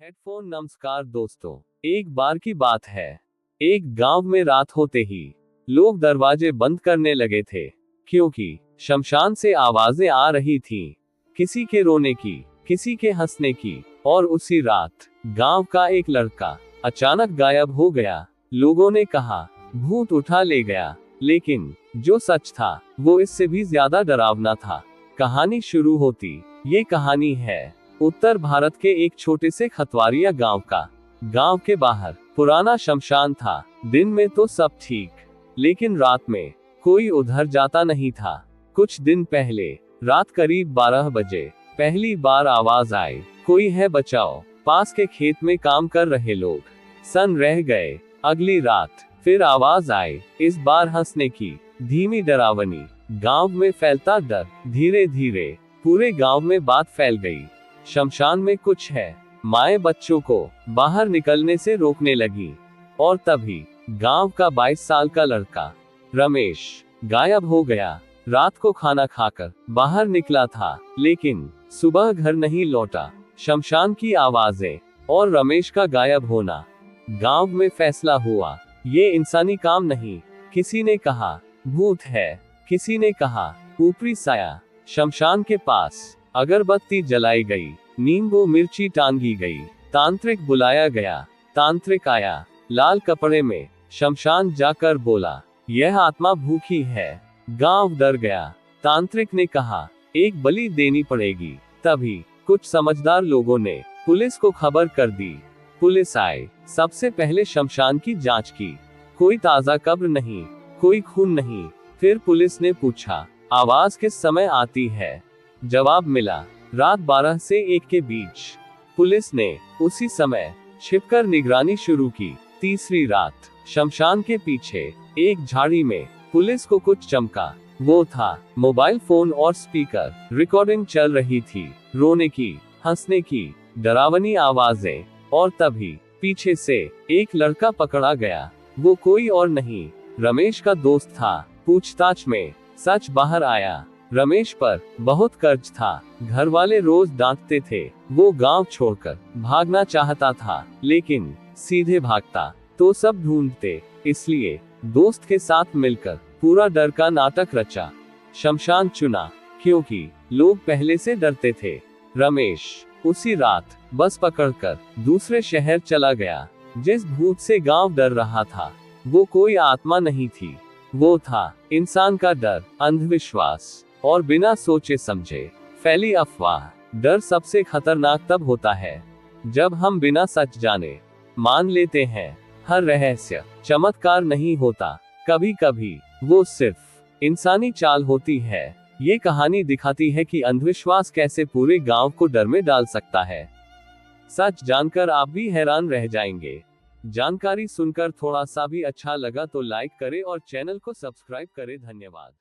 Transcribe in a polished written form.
Headphone नमस्कार दोस्तों। एक बार की बात है, एक गांव में रात होते ही लोग दरवाजे बंद करने लगे थे, क्योंकि शमशान से आवाजें आ रही थीं, किसी के रोने की, किसी के हंसने की। और उसी रात गांव का एक लड़का अचानक गायब हो गया। लोगों ने कहा भूत उठा ले गया, लेकिन जो सच था वो इससे भी ज्यादा डरावना था। कहानी शुरू होती, ये कहानी है उत्तर भारत के एक छोटे से खतवारिया गांव का। गांव के बाहर पुराना शमशान था। दिन में तो सब ठीक, लेकिन रात में कोई उधर जाता नहीं था। कुछ दिन पहले रात करीब 12 बजे पहली बार आवाज आई, कोई है बचाओ। पास के खेत में काम कर रहे लोग सन रह गए। अगली रात फिर आवाज आई, इस बार हंसने की, धीमी डरावनी। गांव में फैलता डर। धीरे धीरे पूरे गांव में बात फैल गई, शमशान में कुछ है। माएं बच्चों को बाहर निकलने से रोकने लगी। और तभी गांव का 22 साल का लड़का रमेश गायब हो गया। रात को खाना खाकर बाहर निकला था, लेकिन सुबह घर नहीं लौटा। शमशान की आवाजें और रमेश का गायब होना। गांव में फैसला हुआ, ये इंसानी काम नहीं। किसी ने कहा भूत है, किसी ने कहा ऊपरी साया। शमशान के पास अगरबत्ती जलाई गई, नींबू मिर्ची टांगी गई, तांत्रिक बुलाया गया। तांत्रिक आया लाल कपड़े में, शमशान जाकर बोला यह आत्मा भूखी है। गांव डर गया। तांत्रिक ने कहा एक बलि देनी पड़ेगी। तभी कुछ समझदार लोगों ने पुलिस को खबर कर दी। पुलिस आई, सबसे पहले शमशान की जांच की। कोई ताजा कब्र नहीं, कोई खून नहीं। फिर पुलिस ने पूछा आवाज किस समय आती है। जवाब मिला रात 12 से 1 के बीच। पुलिस ने उसी समय छिपकर निगरानी शुरू की। तीसरी रात शमशान के पीछे एक झाड़ी में पुलिस को कुछ चमका। वो था मोबाइल फोन और स्पीकर। रिकॉर्डिंग चल रही थी, रोने की, हंसने की, डरावनी आवाजें। और तभी पीछे से एक लड़का पकड़ा गया। वो कोई और नहीं, रमेश का दोस्त था। पूछताछ में सच बाहर आया, रमेश पर बहुत कर्ज था। घर वाले रोज डांटते थे। वो गांव छोड़कर भागना चाहता था, लेकिन सीधे भागता तो सब ढूंढते। इसलिए दोस्त के साथ मिलकर पूरा डर का नाटक रचा। शमशान चुना क्योंकि लोग पहले से डरते थे। रमेश उसी रात बस पकड़कर दूसरे शहर चला गया। जिस भूत से गांव डर रहा था वो कोई आत्मा नहीं थी, वो था इंसान का डर, अंधविश्वास और बिना सोचे समझे फैली अफवाह। डर सबसे खतरनाक तब होता है जब हम बिना सच जाने मान लेते हैं। हर रहस्य चमत्कार नहीं होता, कभी कभी वो सिर्फ इंसानी चाल होती है। ये कहानी दिखाती है कि अंधविश्वास कैसे पूरे गांव को डर में डाल सकता है। सच जानकर आप भी हैरान रह जाएंगे। जानकारी सुनकर थोड़ा सा भी अच्छा लगा तो लाइक करें और चैनल को सब्सक्राइब करें। धन्यवाद।